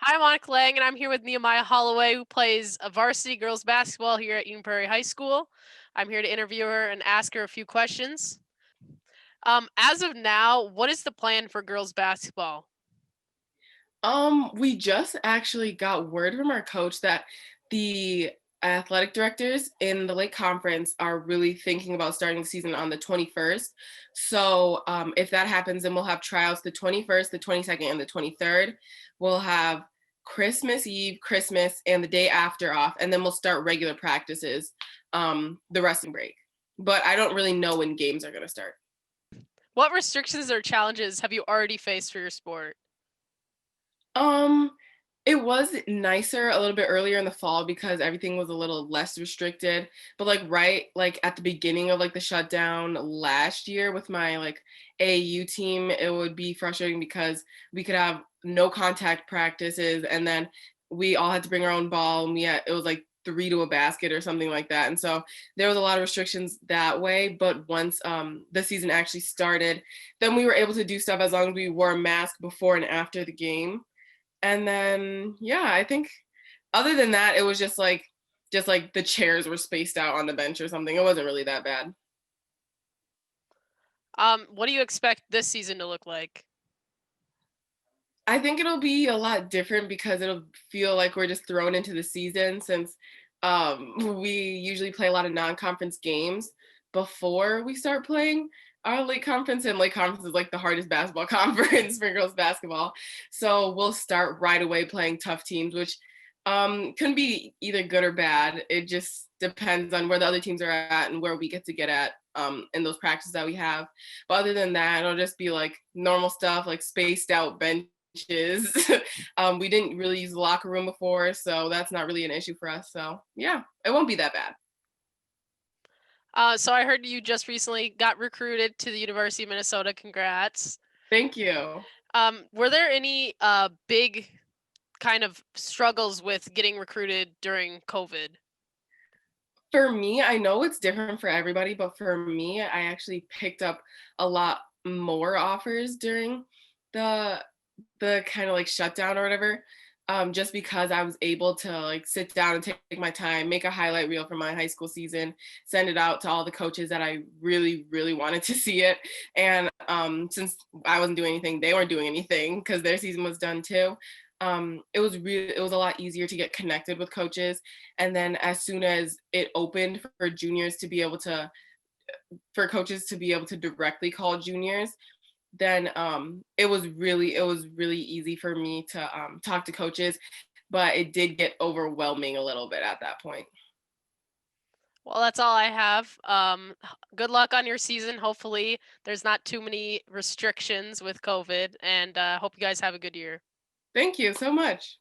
Hi, I'm Monica Lang, and I'm here with Niamya Holloway, who plays varsity girls basketball here at Eden Prairie High School. I'm here to interview her and ask her a few questions. As of now, what is the plan for girls basketball? We just actually got word from our coach that the athletic directors in the Lake Conference are really thinking about starting the season on the 21st. So, if that happens, then we'll have tryouts the 21st, the 22nd, and the 23rd. We'll have Christmas Eve, Christmas, and the day after off, and then we'll start regular practices the resting break. But I don't really know when games are going to start. What restrictions or challenges have you already faced for your sport? Um, it was nicer a little bit earlier in the fall because everything was a little less restricted. But like at the beginning of like the shutdown last year with my like AAU team, it would be frustrating because we could have no contact practices and then we all had to bring our own ball and it was like three to a basket or something like that. And so there was a lot of restrictions that way. But once the season actually started, then we were able to do stuff as long as we wore a mask before and after the game. And then, yeah, I think other than that, it was just like the chairs were spaced out on the bench or something. It wasn't really that bad. What do you expect this season to look like? I think it'll be a lot different because it'll feel like we're just thrown into the season since we usually play a lot of non-conference games before we start playing our Lake Conference, and Lake Conference is like the hardest basketball conference for girls basketball. So we'll start right away playing tough teams, which can be either good or bad. It just depends on where the other teams are at and where we get to get at in those practices that we have. But other than that, it'll just be like normal stuff, like spaced out benches. We didn't really use the locker room before, so that's not really an issue for us. So yeah, it won't be that bad. So I heard you just recently got recruited to the University of Minnesota. Congrats. Thank you. Were there any big kind of struggles with getting recruited during COVID? For me, I know it's different for everybody, but for me, I actually picked up a lot more offers during the the kind of like shutdown or whatever. Just because I was able to like sit down and take my time, make a highlight reel for my high school season, send it out to all the coaches that I really, really wanted to see it. And since I wasn't doing anything, they weren't doing anything because their season was done too. It was a lot easier to get connected with coaches. And then as soon as it opened for juniors to be able to for coaches to be able to directly call juniors, then it was really easy for me to talk to coaches, but it did get overwhelming a little bit at that point. Well, that's all I have. Good luck on your season. Hopefully, there's not too many restrictions with COVID, and hope you guys have a good year. Thank you so much.